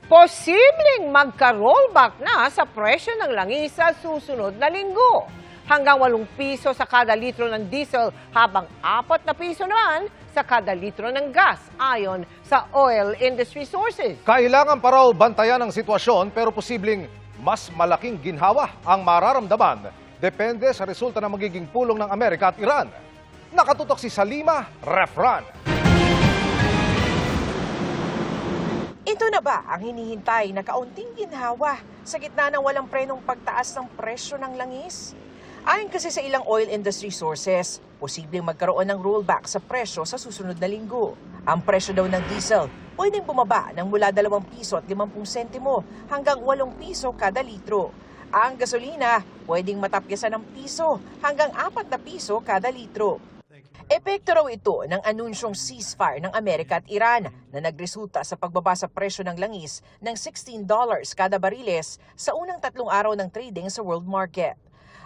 Posibleng magka-rollback na sa presyo ng langis sa susunod na linggo. Hanggang 8 piso sa kada litro ng diesel habang 4 na piso naman sa kada litro ng gas ayon sa Oil Industry Sources. Kailangan pa raw bantayan ang sitwasyon pero posibleng mas malaking ginhawa ang mararamdaman. Depende sa resulta ng magiging pulong ng Amerika at Iran. Nakatutok si Salima Refran. Ito na ba ang hinihintay na kaunting ginhawa sa gitna ng walang prenong pagtaas ng presyo ng langis? Ayon kasi sa ilang oil industry sources, posibleng magkaroon ng rollback sa presyo sa susunod na linggo. Ang presyo daw ng diesel pwedeng bumaba ng mula 2 piso at 50 sentimo hanggang 8 piso kada litro. Ang gasolina pwedeng matapyasan ng piso hanggang 4 na piso kada litro. Epekto raw ito ng anunsyong ceasefire ng Amerika at Iran na nagresulta sa pagbaba sa presyo ng langis ng $16 kada bariles sa unang 3 araw ng trading sa world market.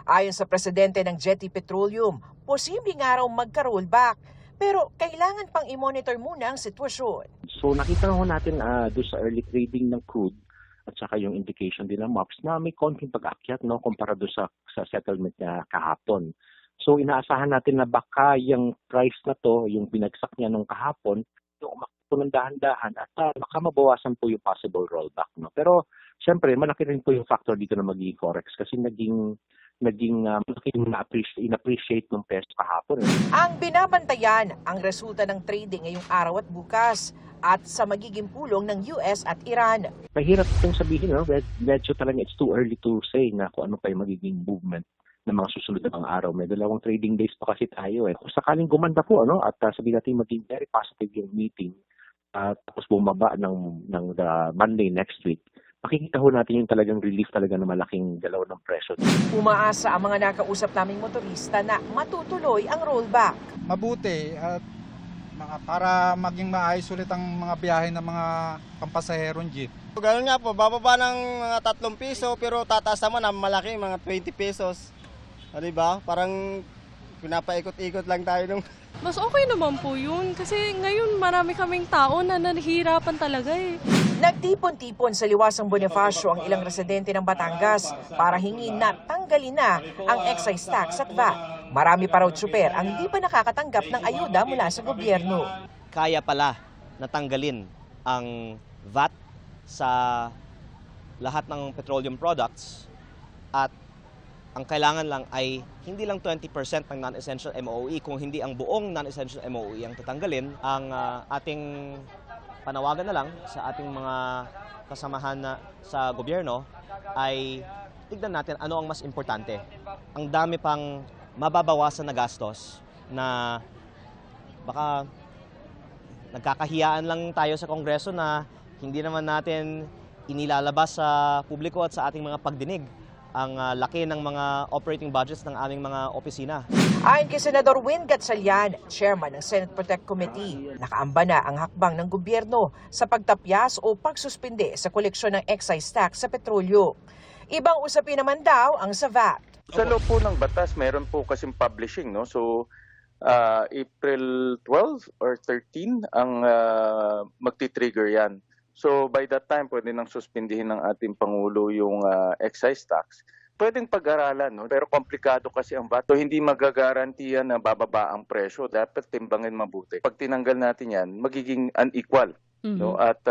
Ayon sa presidente ng Jetty Petroleum, posibleng nga raw magka-rollback pero kailangan pang i-monitor muna ang sitwasyon. So nakita natin doon sa early trading ng crude at saka yung indication din ng MOPS na may konting pag-akyat kumpara doon sa settlement niya kahapon. So inaasahan natin na baka yung price na to, yung binagsak niya nung kahapon, yung umakto ng dahan-dahan at baka mabawasan po yung possible rollback. Pero siyempre malaki rin po yung factor dito na magiging forex kasi naging in-appreciate ng peso kahapon. Ang binabantayan ang resulta ng trading ngayong araw at bukas at sa magiging pulong ng US at Iran. Mahirap itong sabihin, medyo talaga it's too early to say na kung ano pa yung magiging movement ng mga susunod na mga araw. May 2 trading days pa kasi tayo. Kung sakaling gumanda po at sabihin natin maging very positive yung meeting tapos bumaba ng the Monday next week, makikita ho natin yung talagang relief talaga na malaking galaw ng presyo. Umaasa ang mga nakausap naming motorista na matutuloy ang rollback. Mabuti at para maging maayos ulit ang mga biyahe ng mga pampasaherong jeep. Ganun nga po, bababa ng mga 3 piso pero tataas naman ang malaki, mga 20 pesos. Diba? Parang pinapaikot-ikot lang tayo nung... Mas okay naman po yun kasi ngayon marami kaming tao na nahihirapan talaga eh. Nagtipon-tipon sa Liwasang Bonifacio ang ilang residente ng Batangas para hingin na tanggalin na ang excise tax at VAT. Marami pa raw tsuper ang hindi pa nakakatanggap ng ayuda mula sa gobyerno. Kaya pala natanggalin ang VAT sa lahat ng petroleum products at ang kailangan lang ay hindi lang 20% ng non-essential MOE, kung hindi ang buong non-essential MOE ang tatanggalin. Ang ating panawagan na lang sa ating mga kasamahan na sa gobyerno ay tignan natin ano ang mas importante. Ang dami pang mababawasan na gastos na baka nagkakahiyaan lang tayo sa Kongreso na hindi naman natin inilalabas sa publiko at sa ating mga pagdinig ang laki ng mga operating budgets ng aming mga opisina. Ayon kay Senador Win Gatchalian, chairman ng Senate Protect Committee, nakaamba na ang hakbang ng gobyerno sa pagtapyas o pagsuspinde sa koleksyon ng excise tax sa petrolyo. Ibang usapin naman daw ang sa VAT. Sa loob po ng batas, meron po kasing publishing. So, April 12 or 13 ang magti-trigger yan. So by that time, pwede nang suspindihin ng ating Pangulo yung excise tax. Pwedeng pag-aralan, pero komplikado kasi ang VAT. So hindi magagarantiya na bababa ang presyo. Dapat timbangin mabuti. Pag tinanggal natin yan, magiging unequal. At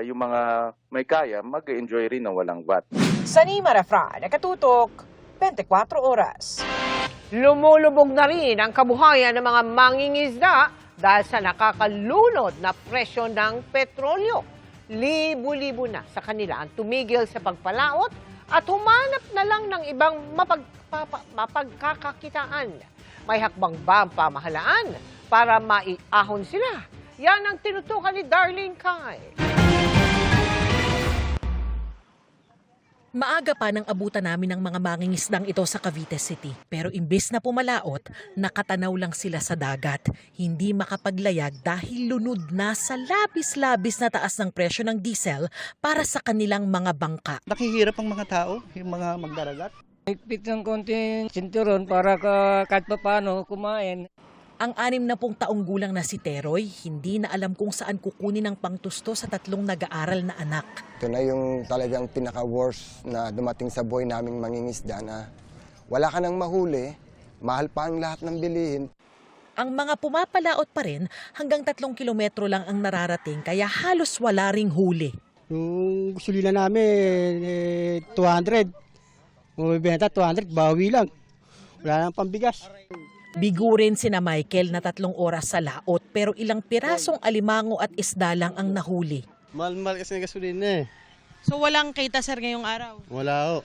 yung mga may kaya, mag-enjoy rin na walang VAT. Salima Refran, nakatutok, 24 oras. Lumulubog na rin ang kabuhayan ng mga mangingisda dahil sa nakakalunod na presyo ng petrolyo. Libo-libo na sa kanila ang tumigil sa pagpalaot at humanap na lang ng ibang mapagkakakitaan. May hakbang ba ang pamahalaan para maiahon sila? Yan ang tinutukan ni Darlene Kai. Maaga pa nang abutan namin ng mga mangingisdang ito sa Cavite City. Pero imbes na pumalaot, nakatanaw lang sila sa dagat. Hindi makapaglayag dahil lunod na sa labis-labis na taas ng presyo ng diesel para sa kanilang mga bangka. Nakihirap ang mga tao, yung mga magdaragat. Higpit ng konting sinturon para kahit pa paano kumain. Ang 60 taong gulang na si Teroy, hindi na alam kung saan kukunin ang pangtusto sa 3 nag-aaral na anak. Ito na yung talagang pinaka-worst na dumating sa buhay naming mangingisda na wala ka nang mahuli, mahal pa ang lahat ng bilihin. Ang mga pumapalaot pa rin, hanggang 3 kilometro lang ang nararating kaya halos wala ring huli. Yung gasolina namin, 200. Bumibenta 200, bawi lang. Wala nang pambigas. Bigo rin sina Michael na 3 oras sa laot pero ilang pirasong alimango at isda lang ang nahuli. Mahal-mahal kasi ng gasolina eh. So walang kita sir ngayong araw? Wala ho.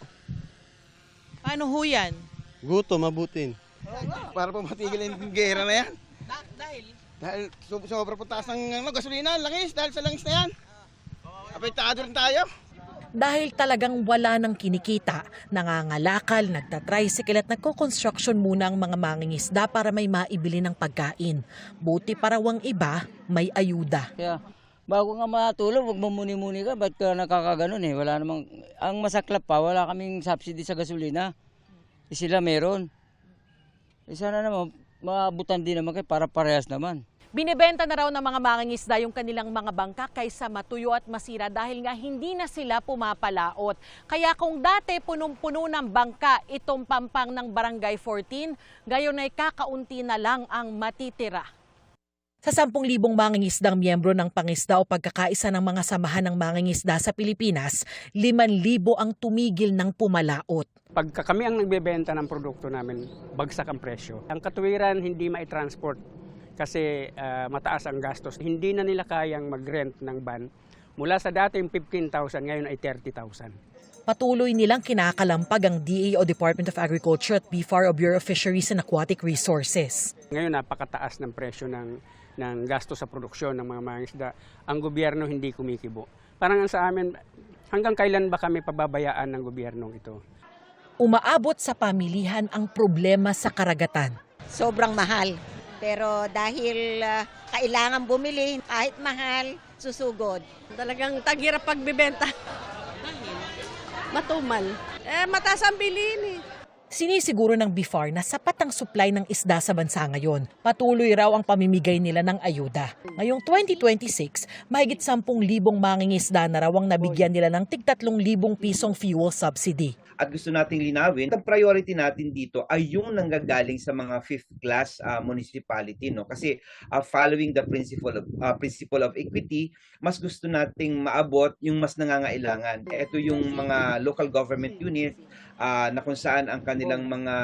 Paano ho yan? Guto, mabutin. Para pa matigil yung gera na yan. Dahil sobra po taas ng gasolina, langis, dahil sa langis na yan. Apektado rin tayo. Dahil talagang wala nang kinikita, nangangalakal, nagtatricycle at nagko-construction muna ang mga mangingisda para may maibili ng pagkain. Buti parawang iba, may ayuda. Kaya bago nga matulog, huwag mamuni-muni ka, ba't ka nakakaganon eh? Wala namang, ang masaklap pa, wala kaming subsidy sa gasolina. Sila meron. Sana naman, maabutan din naman kayo para parehas naman. Binibenta na raw ng mga mangingisda yung kanilang mga bangka kaysa matuyo at masira dahil nga hindi na sila pumapalaot. Kaya kung dati punong-puno ng bangka itong pampang ng Barangay 14, gayon ay kakaunti na lang ang matitira. Sa 10,000 mangingisdang miyembro ng pangisda o pagkakaisa ng mga samahan ng mangingisda sa Pilipinas, 5,000 ang tumigil ng pumalaot. Pagka kami ang nagbebenta ng produkto namin, bagsak ang presyo. Ang katuwiran hindi mai-transport kasi mataas ang gastos. Hindi na nila kayang mag-rent ng van. Mula sa dating 15,000, ngayon ay 30,000. Patuloy nilang kinakalampag ang DA o Department of Agriculture at BFAR o Bureau of Fisheries and Aquatic Resources. Ngayon napakataas ng presyo ng gastos sa produksyon ng mga mangingisda. Ang gobyerno hindi kumikibo. Parang sa amin, hanggang kailan ba kami pababayaan ng gobyernong ito? Umaabot sa pamilihan ang problema sa karagatan. Sobrang mahal. Pero dahil kailangan bumili, kahit mahal, susugod. Talagang taghirap pagbibenta. Matumal. Mataas ang bilihin eh. Sinisiguro ng BFAR na sapat ang supply ng isda sa bansa ngayon. Patuloy raw ang pamimigay nila ng ayuda. Ngayong 2026, mahigit 10,000 mangingisda na raw ang nabigyan nila ng tig 3,000 pisong fuel subsidy. At gusto nating linawin, ang priority natin dito ay yung nanggagaling sa mga 5th class municipality, no? Kasi following the principle of equity, mas gusto nating maabot yung mas nangangailangan. Ito yung mga local government units na kung saan ang kanilang mga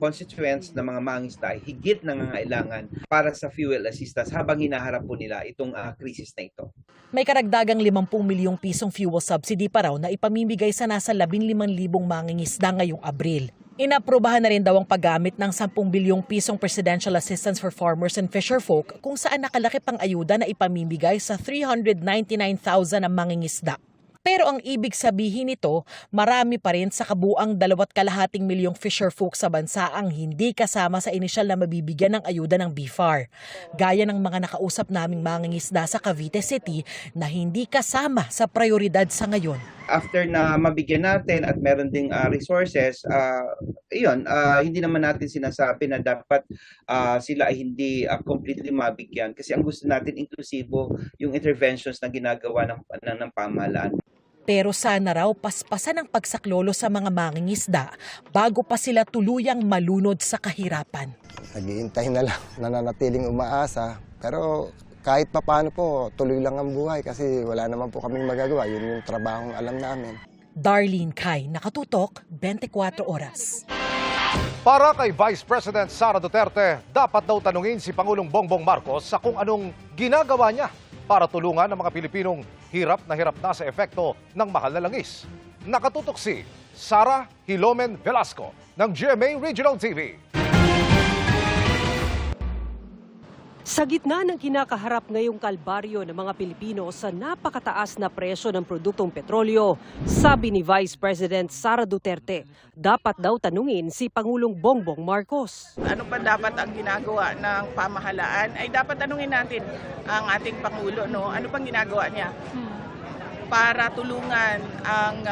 constituents na mga mangingisda ay higit nangangailangan para sa fuel assistance habang hinaharap po nila itong krisis na ito. May karagdagang 50 milyong pisong fuel subsidy pa raw na ipamimigay sa nasa 15,000 mangingisda ngayong Abril. Inaprubahan na rin daw ang paggamit ng 10 bilyong pisong Presidential Assistance for Farmers and Fisherfolk kung saan nakalaki pang ayuda na ipamimigay sa 399,000 na mangingisda. Pero ang ibig sabihin nito, marami pa rin sa kabuang 2.2 milyong fisherfolk sa bansa ang hindi kasama sa inisyal na mabibigyan ng ayuda ng BFAR. Gaya ng mga nakausap naming mangingisda sa Cavite City na hindi kasama sa prioridad sa ngayon. After na mabigyan natin at meron ding resources, hindi naman natin sinasabi na dapat sila ay hindi completely mabigyan. Kasi ang gusto natin inklusibo yung interventions na ginagawa ng pamahalaan. Pero sana raw paspasan ang pagsaklolo sa mga mangingisda bago pa sila tuluyang malunod sa kahirapan. Naghihintay na lang, nananatiling umaasa. Pero kahit papaano po, tuloy lang ang buhay kasi wala naman po kaming magagawa. Yun yung trabahong alam namin. Darlene Kai, Nakatutok, 24 Oras. Para kay Vice President Sara Duterte, dapat daw tanungin si Pangulong Bongbong Marcos sa kung anong ginagawa niya para tulungan ang mga Pilipinong hirap na sa epekto ng mahal na langis. Nakatutok si Sara Hilomen Velasco ng GMA Regional TV. Sa gitna ng kinakaharap ngayong kalbaryo ng mga Pilipino sa napakataas na presyo ng produktong petrolyo, sabi ni Vice President Sara Duterte, dapat daw tanungin si Pangulong Bongbong Marcos. Ano pa dapat ang ginagawa ng pamahalaan? Ay dapat tanungin natin ang ating Pangulo, no? Ano pang ginagawa niya para tulungan ang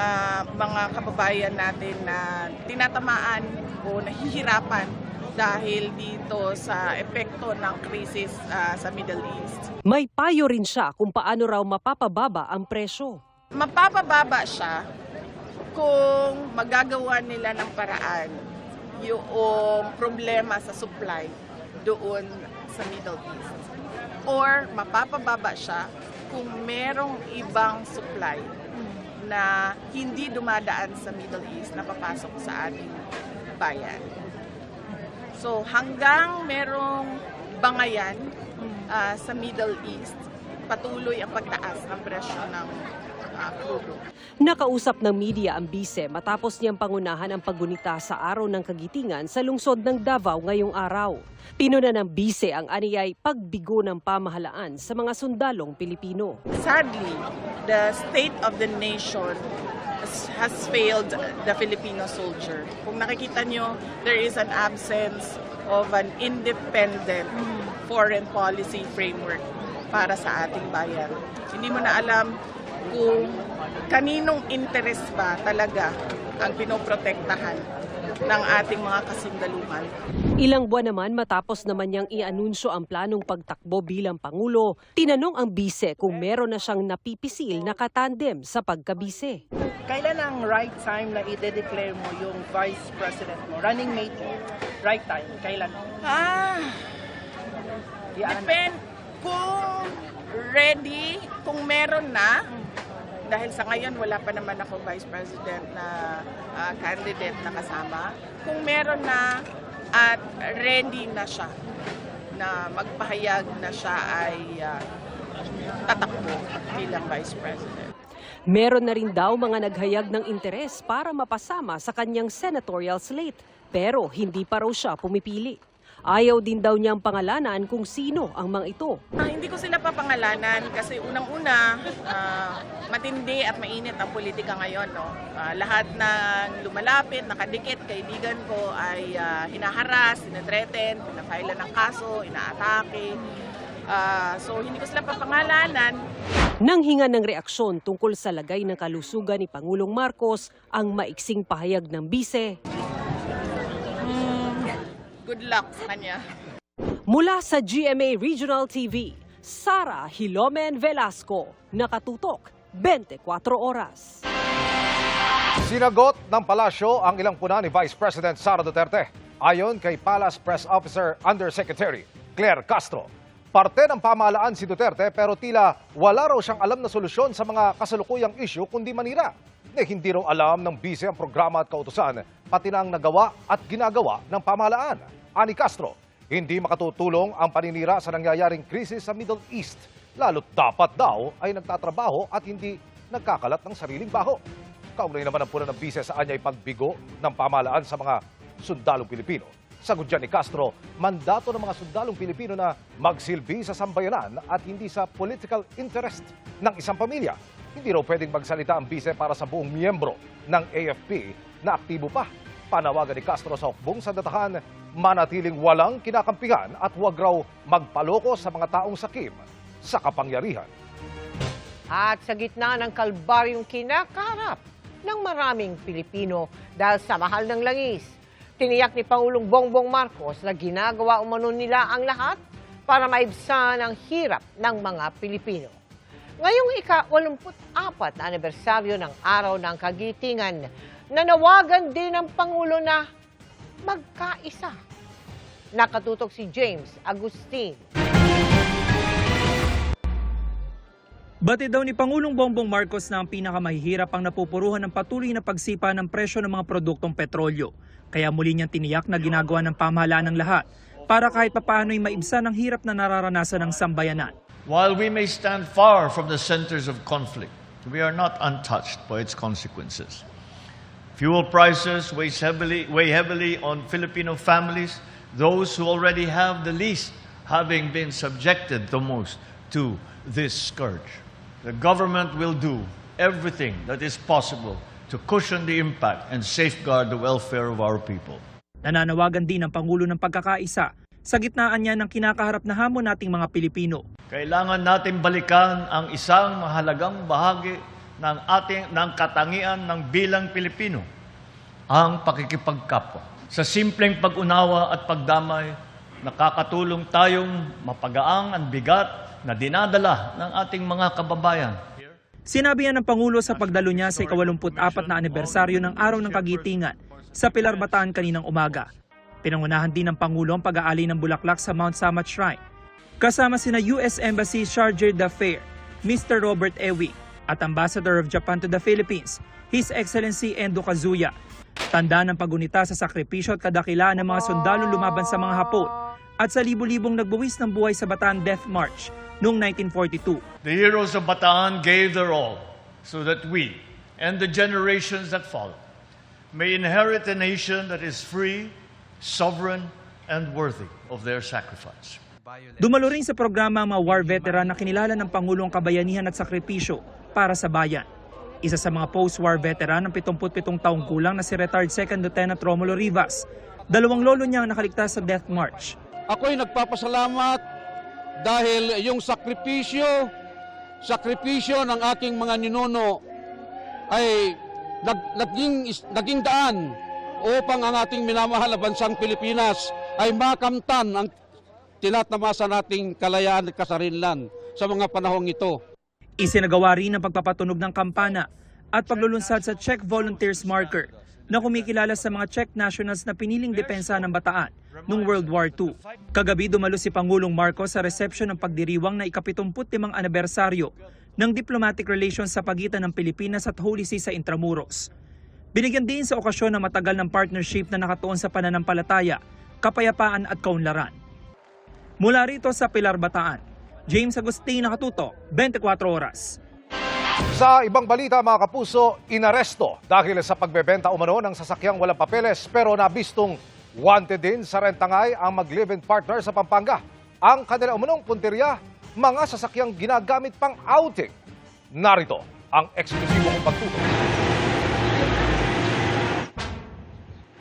mga kababayan natin na tinatamaan o nahihirapan dahil dito sa epekto ng krisis sa Middle East. May payo rin siya kung paano raw mapapababa ang presyo. Mapapababa siya kung magagawa nila ng paraan yung problema sa supply doon sa Middle East. Or mapapababa siya kung merong ibang supply na hindi dumadaan sa Middle East na papasok sa ating bayan. So hanggang merong bangayan sa Middle East, patuloy ang pagtaas ng presyo ng crudo. Nakausap ng media ang bise matapos niyang pangunahan ang paggunita sa araw ng kagitingan sa lungsod ng Davao ngayong araw. Pinuna ng bise ang aniyay pagbigo ng pamahalaan sa mga sundalong Pilipino. Sadly, the state of the nation has failed the Filipino soldier. Kung nakikita nyo, there is an absence of an independent foreign policy framework para sa ating bayan. Hindi mo na alam kung kaninong interest ba talaga ang pinoprotektahan ng ating mga kasundaluhan. Ilang buwan naman matapos naman niyang i-anunsyo ang planong pagtakbo bilang Pangulo, tinanong ang bise kung meron na siyang napipisil na katandem sa pagkabise. Kailan ang right time na i-declare mo yung vice president mo? Running mate mo? Right time? Kailan? Depend kung ready, kung meron na, dahil sa ngayon wala pa naman ako vice president na candidate na kasama. Kung meron na at ready na siya na magpahayag na siya ay tatakbo bilang vice president. Meron na rin daw mga naghayag ng interes para mapasama sa kanyang senatorial slate, pero hindi pa raw siya pumipili. Ayaw din daw niyang pangalanan kung sino ang mga ito. Hindi ko sila papangalanan kasi unang-una, matindi at mainit ang politika ngayon. No? Lahat ng lumalapit, nakadikit, kaibigan ko ay hinaharas, sinadreten, pinafailan ng kaso, inaatake. So hindi ko sila papangalanan. Nang hinga ng reaksyon tungkol sa lagay ng kalusugan ni Pangulong Marcos, ang maiksing pahayag ng bise. Good luck sa kanya. Mula sa GMA Regional TV, Sara Hilomen Velasco, nakatutok 24 oras. Sinagot ng palasyo ang ilang puna ni Vice President Sara Duterte. Ayon kay Palace Press Officer Undersecretary Claire Castro, parte ng pamahalaan si Duterte pero tila wala raw siyang alam na solusyon sa mga kasalukuyang issue kundi manira. Hindi raw alam ng bise ang programa at kautusan, pati na ang nagawa at ginagawa ng pamahalaan. Ani Castro, hindi makatutulong ang paninira sa nangyayaring krisis sa Middle East. Lalo't dapat daw ay nagtatrabaho at hindi nagkakalat ng sariling baho. Kaugnay naman ang puna ng bise sa anyay pagbigo ng pamahalaan sa mga sundalong Pilipino. Sagot dyan ni Castro, mandato ng mga sundalong Pilipino na magsilbi sa sambayanan at hindi sa political interest ng isang pamilya. Hindi raw pwedeng magsalita ang bise para sa buong miyembro ng AFP na aktibo pa. Panawagan ni Castro sa hukbong sandatahan, manatiling walang kinakampihan at huwag raw magpaloko sa mga taong sakim sa kapangyarihan. At sa gitna ng kalbaryong kinakaharap ng maraming Pilipino dahil sa mahal ng langis, tiniyak ni Pangulong Bongbong Marcos na ginagawa umano nila ang lahat para maibsan ang hirap ng mga Pilipino. Ngayong ika-84 na anibersaryo ng Araw ng Kagitingan, nanawagan din ng Pangulo na magkaisa. Nakatutok si James Agustin. Batid daw ni Pangulong Bongbong Marcos na ang pinakamahihirap ang napupuruhan ng patuloy na pagsipa ng presyo ng mga produktong petrolyo. Kaya muli niyang tiniyak na ginagawa ng pamahalaan ng lahat para kahit papaano'y maibsan ang hirap na nararanasan ng sambayanan. While we may stand far from the centers of conflict, we are not untouched by its consequences. Fuel prices weigh heavily on Filipino families, those who already have the least having been subjected the most to this scourge. The government will do everything that is possible to cushion the impact and safeguard the welfare of our people. Nananawagan din ang Pangulo ng pagkakaisa sa gitnaan niya ng kinakaharap na hamon nating mga Pilipino. Kailangan natin balikan ang isang mahalagang bahagi ng katangian ng bilang Pilipino, ang pakikipagkapwa. Sa simpleng pag-unawa at pagdamay, nakakatulong tayong mapagaang ang bigat na dinadala ng ating mga kababayan. Sinabi yan ng Pangulo sa pagdalo niya sa ika-84 na anibersaryo ng Araw ng Kagitingan sa Pilar, Bataan kaninang umaga. Pinangunahan din ng Pangulo ang pag-aali ng bulaklak sa Mount Samat Shrine. Kasama sina US Embassy Chargé d'Affaires, Mr. Robert Ewi, at Ambassador of Japan to the Philippines, His Excellency Endo Kazuya. Tanda ng pagunita sa sakripisyo at kadakilaan ng mga sundalong lumaban sa mga Hapon at sa libu-libong nagbuwis ng buhay sa Bataan Death March noong 1942. The heroes of Bataan gave their all so that we and the generations that follow may inherit a nation that is free, sovereign, and worthy of their sacrifice. Dumalo rin sa programa ang mga war veteran na kinilala ng Pangulong kabayanihan at sakripisyo para sa bayan. Isa sa mga post-war veteran ng 77 taong gulang na si retired 2nd Lieutenant Romulo Rivas. Dalawang lolo niya ang nakaligtas sa Death March. Ako'y nagpapasalamat dahil yung sakripisyo ng aking mga ninuno ay naging daan upang ang ating minamahal na bansang Pilipinas ay makamtan ang tinatamasa nating kalayaan at kasarinlan sa mga panahong ito. Isinagawa rin ang pagpapatunog ng kampana at paglulunsad sa Czech Volunteers Marker na kumikilala sa mga Czech nationals na piniling depensa ng Bataan noong World War II. Kagabi dumalo si Pangulong Marcos sa reception ng pagdiriwang na ika-75 anibersaryo ng diplomatic relations sa pagitan ng Pilipinas at Holy See sa Intramuros. Binigyan din sa okasyon ng matagal ng partnership na nakatuon sa pananampalataya, kapayapaan at kaunlaran. Mula rito sa Pilar, Bataan, James Agustin, Nakatuto, 24 Oras. Sa ibang balita mga kapuso, inaresto dahil sa pagbebenta umano ng sasakyang walang papeles pero nabistong wanted din sa Rentangay ang mag-live-in partner sa Pampanga. Ang kanila umanong punteriya, mga sasakyang ginagamit pang outing. Narito ang eksklusibong pagtutok.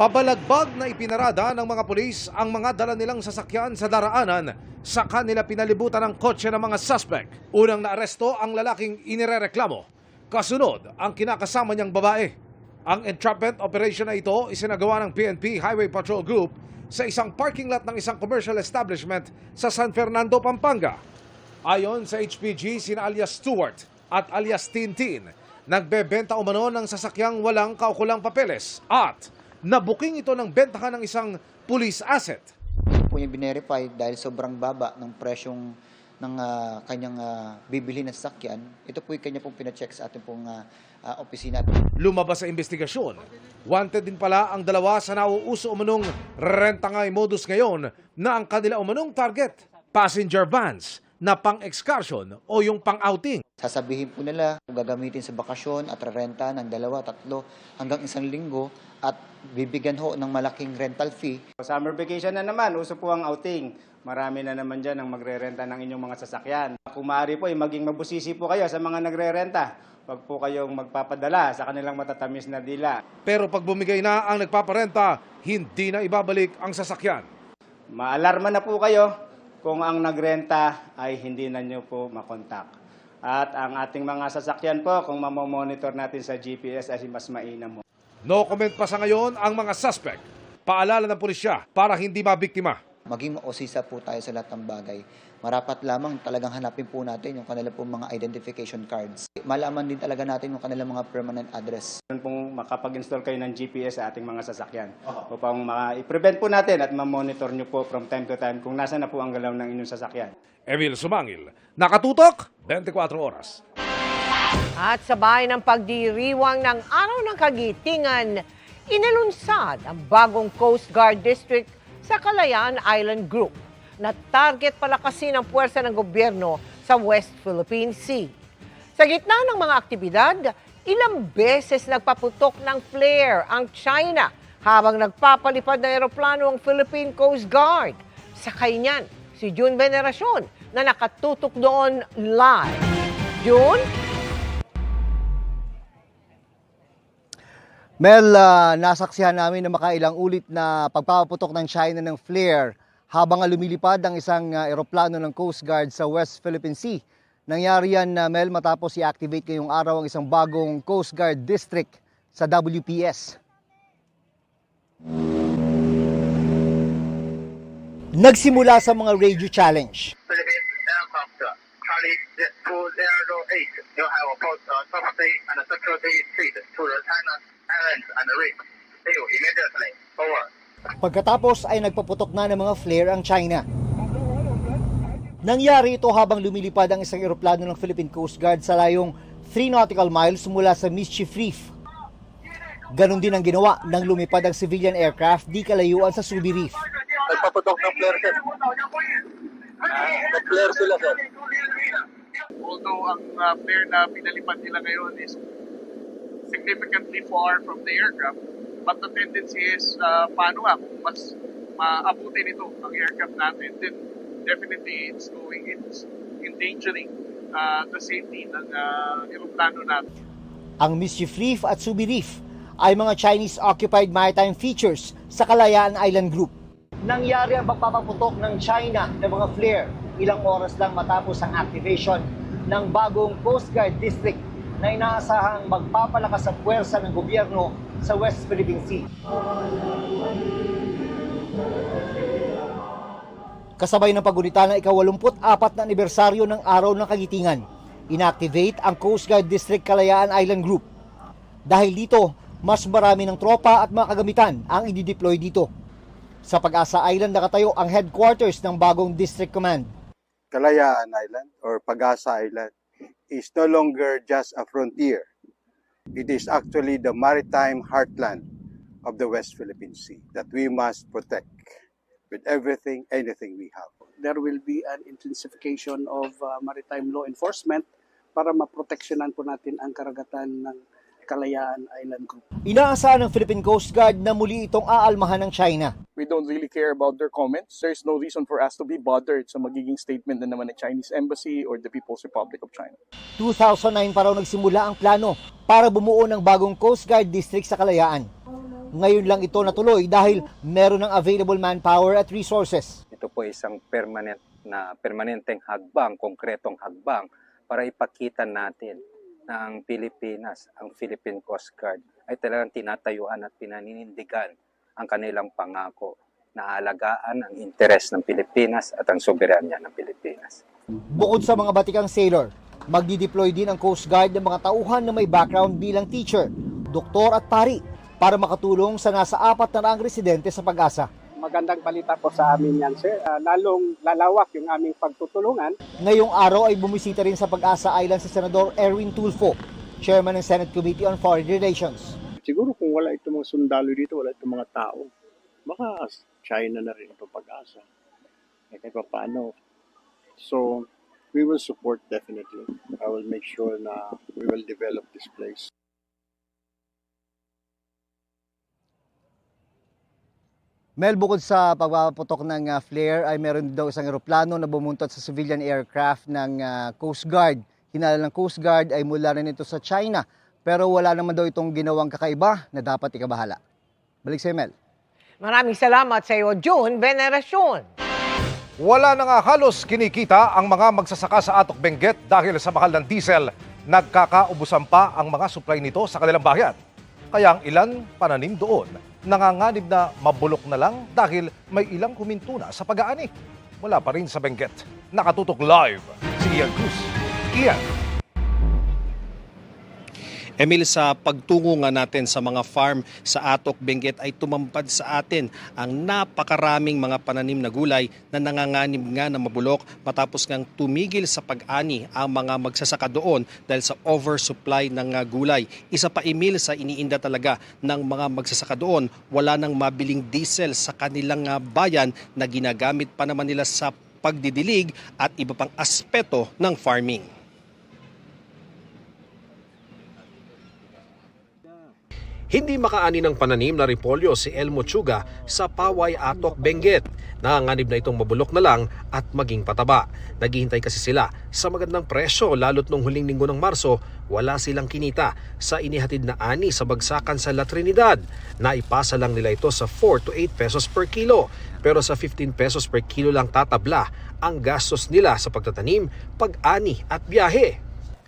Pabalagbag na ipinarada ng mga pulis ang mga dala nilang sasakyan sa daraanan sa kanila pinalibutan ng kotse ng mga suspect. Unang naaresto ang lalaking inirereklamo. Kasunod ang kinakasama niyang babae. Ang entrapment operation na ito isinagawa ng PNP Highway Patrol Group sa isang parking lot ng isang commercial establishment sa San Fernando, Pampanga. Ayon sa HPG, sina alias Stewart at alias Tintin, nagbebenta umano ng sasakyang walang kaukulang papeles at nabuking ito ng bentahan ng isang police asset. Po yung binerify dahil sobrang baba ng presyong ng kanyang bibili na sasakyan. Ito po yung kanya pong pinacheck sa ating pong opisina. Lumabas sa investigasyon, wanted din pala ang dalawa sa nauuso umanong Rentangay modus ngayon na ang kanila umanong target, passenger vans na pang-excursion o yung pang-outing. Sasabihin po nila kung gagamitin sa bakasyon at renta ng 2, 3 hanggang 1 linggo at bibigyan ho ng malaking rental fee. Summer vacation na naman, uso po ang outing. Marami na naman dyan ang magre-renta ng inyong mga sasakyan. Kung maaari po, maging mabusisi po kayo sa mga nagre-renta. Huwag po kayong magpapadala sa kanilang matatamis na dila. Pero pag bumigay na ang nagpaparenta, hindi na ibabalik ang sasakyan. Maalarma na po kayo kung ang nagrenta ay hindi na nyo po makontak. At ang ating mga sasakyan po, kung mamomonitor natin sa GPS ay mas mainam. No comment pa sa ngayon ang mga suspect. Paalala ng pulisya para hindi mabiktima. Maging mausisa po tayo sa lahat ng bagay. Marapat lamang talagang hanapin po natin yung kanilang pong mga identification cards. Malaman din talaga natin yung kanilang mga permanent address. Kung makapag-install kayo ng GPS sa ating mga sasakyan. Upang i-prevent po natin at ma-monitor nyo po from time to time kung nasa na po ang galaw ng inyong sasakyan. Emil Sumangil, Nakatutok, 24 Oras. At sabay ng pagdiriwang ng Araw ng Kagitingan, inalunsad ang bagong Coast Guard District sa Kalayaan Island Group na target palakasin ang puwersa ng gobyerno sa West Philippine Sea. Sa gitna ng mga aktibidad, ilang beses nagpaputok ng flare ang China habang nagpapalipad na eroplano ang Philippine Coast Guard. Sakay niyan si June Veneracion na nakatutok doon live. June? Mel, nasaksihan namin na makailang ulit na pagpapaputok ng China ng flare habang lumilipad ang isang eroplano ng Coast Guard sa West Philippine Sea. Nangyari yan, Mel, matapos i-activate ngayong araw ang isang bagong Coast Guard District sa WPS. Nagsimula sa mga radio challenge. Pagkatapos ay nagpaputok na ng mga flare ang China. Nangyari ito habang lumilipad ang isang eroplano ng Philippine Coast Guard sa layong 3 nautical miles mula sa Mischief Reef. Ganon din ang ginawa nang lumipad ang civilian aircraft di kalayuan sa Subi Reef. Nagpaputok ng flare, sir. Nag-flare sila, sir. Although ang flare na pinalipad nila ngayon is significantly far from the aircraft, but the tendency is paano nga kung mas maabutin ito ang aircraft natin, then definitely it's endangering the safety ng aeroplano natin. Ang Mischief Reef at Subi Reef ay mga Chinese-occupied maritime features sa Kalayaan Island Group. Nangyari ang pagpapaputok ng China ng mga flare ilang oras lang matapos ang activation ng bagong Coast Guard District na inaasahang magpapalakas ang puwersa ng gobyerno sa West Philippine Sea. Kasabay ng pagunita ng ika-84 na anibersaryo ng Araw ng Kagitingan, inactivate ang Coast Guard District Kalayaan Island Group. Dahil dito, mas marami ng tropa at mga kagamitan ang i-deploy dito. Sa Pag-asa Island nakatayo ang headquarters ng bagong District Command. Kalayaan Island or Pag-asa Island is no longer just a frontier. It is actually the maritime heartland of the West Philippine Sea that we must protect with everything, anything we have. There will be an intensification of maritime law enforcement para maproteksyonan po natin ang karagatan ng Kalayaan Island Group. Inaasahan ng Philippine Coast Guard na muli itong aalmahan ng China. We don't really care about their comments. There's no reason for us to be bothered sa magiging statement na naman ng Chinese Embassy or the People's Republic of China. 2009 pa raw nagsimula ang plano para bumuo ng bagong Coast Guard District sa Kalayaan. Ngayon lang ito natuloy dahil meron ng available manpower at resources. Ito po isang permanenteng hagbang, konkretong hagbang para ipakita natin na ang Pilipinas, ang Philippine Coast Guard ay talagang tinatayuan at pinaninindigan ang kanilang pangako na alagaan ang interes ng Pilipinas at ang soberanya ng Pilipinas. Bukod sa mga batikang sailor, magdi-deploy din ang Coast Guard ng mga tauhan na may background bilang teacher, doktor at pari para makatulong sa nasa 400 residente sa Pag-asa. Magandang balita po sa amin yan, sir. Lalong lalawak yung aming pagtutulungan. Ngayong araw ay bumisita rin sa Pag-asa Island si Senador Erwin Tulfo, Chairman ng Senate Committee on Foreign Relations. Siguro kung wala itong mga sundalo dito, wala itong mga tao, baka China na rin itong Pag-asa. Kahit pa paano. So, we will support definitely. I will make sure na we will develop this place. Mel, bukod sa pagpapaputok ng flare ay meron daw isang eroplano na bumuntot sa civilian aircraft ng Coast Guard. Hinala ng Coast Guard ay mula rin ito sa China, pero wala naman daw itong ginawang kakaiba na dapat ikabahala. Balik sa Mel. Maraming salamat sa iyo, June Veneracion. Wala na nga halos kinikita ang mga magsasaka sa Atok Benguet dahil sa mahal ng diesel. Nagkakaubusan pa ang mga supply nito sa kanilang bayan. Kaya ang ilan pananim doon nanganganib na mabulok na lang dahil may ilang huminto na sa pag-aani. Wala pa rin sa Benguet. Nakatutok live si Ian Cruz. Ian. Emil, sa pagtungo nga natin sa mga farm sa Atok Benguet ay tumampad sa atin ang napakaraming mga pananim na gulay na nanganganib nga na mabulok matapos ngang tumigil sa pag-ani ang mga magsasaka doon dahil sa oversupply ng gulay. Isa pa, Emil, sa iniinda talaga ng mga magsasaka doon, wala nang mabiling diesel sa kanilang bayan na ginagamit pa naman nila sa pagdidilig at iba pang aspeto ng farming. Hindi makaani ng pananim na repolyo si Elmo Chuga sa Paway, Atok, Benguet. Nanganganib na itong mabulok na lang at maging pataba. Naghihintay kasi sila sa magandang presyo lalo't nung huling linggo ng Marso, wala silang kinita sa inihatid na ani sa bagsakan sa La Trinidad. Naipasa lang nila ito sa 4 to 8 pesos per kilo. Pero sa 15 pesos per kilo lang tatabla ang gastos nila sa pagtatanim, pag-ani at biyahe.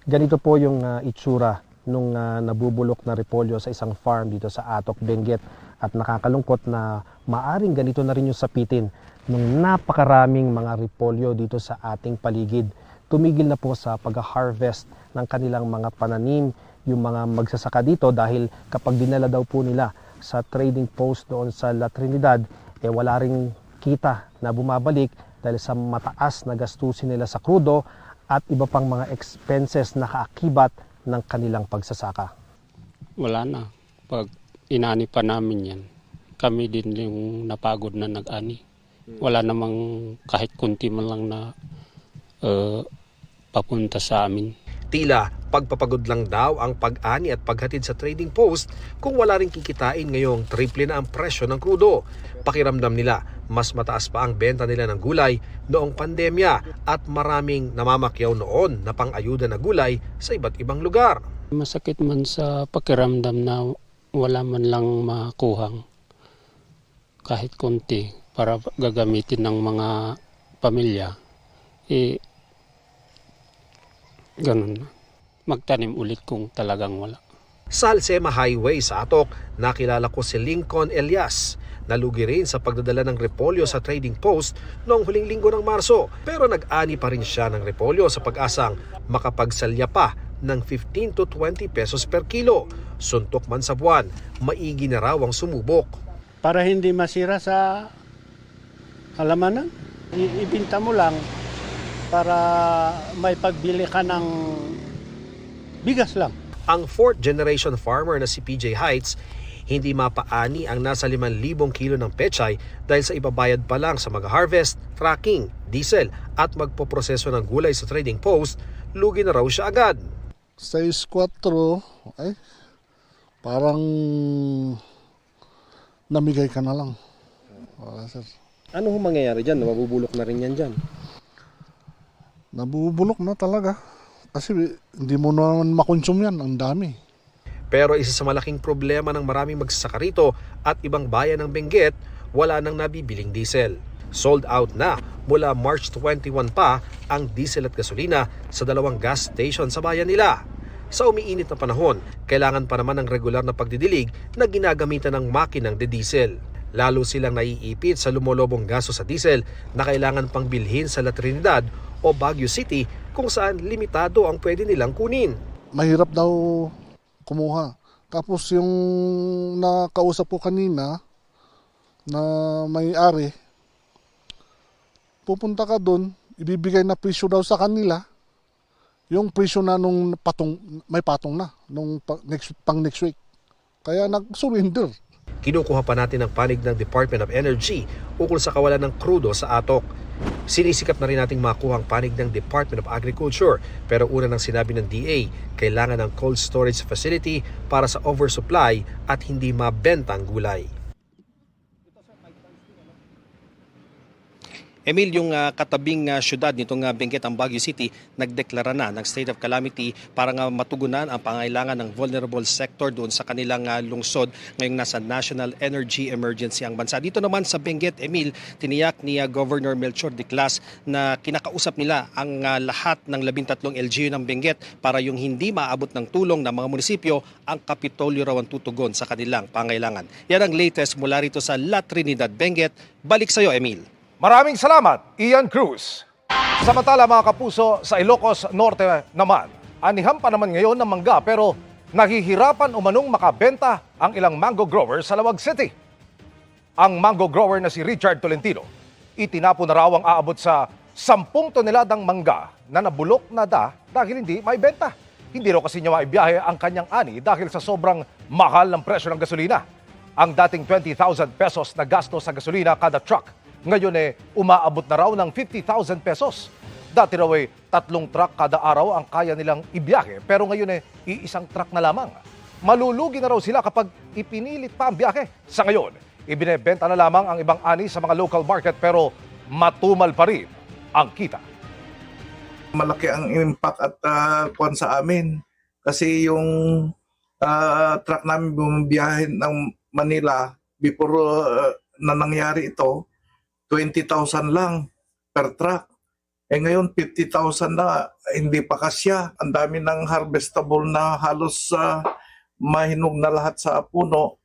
Ganito po yung itsura nung nabubulok na repolyo sa isang farm dito sa Atok, Benguet. At nakakalungkot na maaring ganito na rin yung sapitin ng napakaraming mga repolyo dito sa ating paligid. Tumigil na po sa pag-harvest ng kanilang mga pananim yung mga magsasaka dito dahil kapag dinala daw po nila sa trading post doon sa La Trinidad, wala ring kita na bumabalik dahil sa mataas na gastusin nila sa krudo at iba pang mga expenses na kaakibat ng kanilang pagsasaka. Wala na. Pag inani pa namin yan, kami din yung napagod na nag-ani. Wala namang kahit kunti man lang na papunta sa amin. Tila pagpapagod lang daw ang pag-ani at paghatid sa trading post kung wala ring kikitain ngayong triple na ang presyo ng krudo. Pakiramdam nila, mas mataas pa ang benta nila ng gulay noong pandemya at maraming namamakyaw noon na pang-ayuda na gulay sa iba't ibang lugar. Masakit man sa pakiramdam na wala man lang makuhang kahit konti para gagamitin ng mga pamilya. Ganun na. Magtanim ulit kung talagang wala. Sa Alcema Highway sa Atok, nakilala ko si Lincoln Elias. Nalugi rin sa pagdadala ng repolyo sa trading post noong huling linggo ng Marso. Pero nag-ani pa rin siya ng repolyo sa pag-asang makapagsalya pa ng 15 to 20 pesos per kilo. Suntok man sa buwan, maigi na raw ang sumubok. Para hindi masira sa halamanan, ibinta mo lang para may pagbili ka ng bigas lang. Ang 4th generation farmer na si PJ Heights, hindi mapaani ang nasa 5,000 kilo ng pechay dahil sa ibabayad pa lang sa mag-harvest, tracking, diesel at magpoproseso ng gulay sa trading post, lugi na raw siya agad. 6-4, parang namigay ka na lang. Wala, sir. Ano ho mangyayari dyan? Mabubulok na rin yan dyan. Nabubulok na talaga. Kasi hindi mo naman makonsum yan. Ang dami. Pero isa sa malaking problema ng maraming magsasaka rito at ibang bayan ng Benguet, wala nang nabibiling diesel. Sold out na mula March 21 pa ang diesel at gasolina sa 2 gas station sa bayan nila. Sa umiinit na panahon, kailangan pa naman ng regular na pagdidilig na ginagamitan ng makinang de-diesel. Lalo silang naiipit sa lumolobong gasto sa diesel na kailangan pang bilhin sa La Trinidad o Baguio City kung saan limitado ang pwede nilang kunin. Mahirap daw kumuha. Tapos yung nakausap ko kanina na may-ari, pupunta ka doon, ibibigay na presyo daw sa kanila, yung presyo na nung may patong na, nung next week. Kaya nag-surrender. Kinukuha pa natin ang panig ng Department of Energy ukol sa kawalan ng krudo sa Atok. Sinisikap na rin nating makuha ang panig ng Department of Agriculture pero una nang sinabi ng DA, kailangan ng cold storage facility para sa oversupply at hindi mabenta ang gulay. Emil, yung katabing syudad nitong Benguet, ang Baguio City, nagdeklara na ng state of calamity para nga matugunan ang pangailangan ng vulnerable sector doon sa kanilang lungsod. Ngayong nasa National Energy Emergency ang bansa. Dito naman sa Benguet, Emil, tiniyak ni Governor Melchor Diclas na kinakausap nila ang lahat ng 13 LGU ng Benguet para yung hindi maabot ng tulong ng mga munisipyo, ang Kapitolyo raw ang tutugon sa kanilang pangailangan. Yan ang latest mula rito sa La Trinidad, Benguet. Balik sa iyo, Emil. Maraming salamat, Ian Cruz. Samantala mga kapuso, sa Ilocos Norte naman, aniham pa naman ngayon ng mangga pero nahihirapan umanong makabenta ang ilang mango growers sa Lawag City. Ang mango grower na si Richard Tolentino, itinapo na raw ang aabot sa 10 toneladang mangga na nabulok na dahil hindi may benta. Hindi raw kasi niya maibiyahe ang kanyang ani dahil sa sobrang mahal ng presyo ng gasolina. Ang dating 20,000 pesos na gasto sa gasolina kada truck, ngayon umaabot na raw ng 50,000 pesos. Dati raw 3 truck kada araw ang kaya nilang ibiyahe pero ngayon iisang truck na lamang. Malulugi na raw sila kapag ipinilit pa ang biyahe. Sa ngayon, ibinebenta na lamang ang ibang ani sa mga local market pero matumal pa rin ang kita. Malaki ang impact at kwan sa amin kasi yung truck namin bumibiyahe ng Manila before na nangyari ito, 20,000 lang per truck. Ngayon 50,000 na, hindi pa kasya. Ang dami ng harvestable na halos mahinog na lahat sa puno.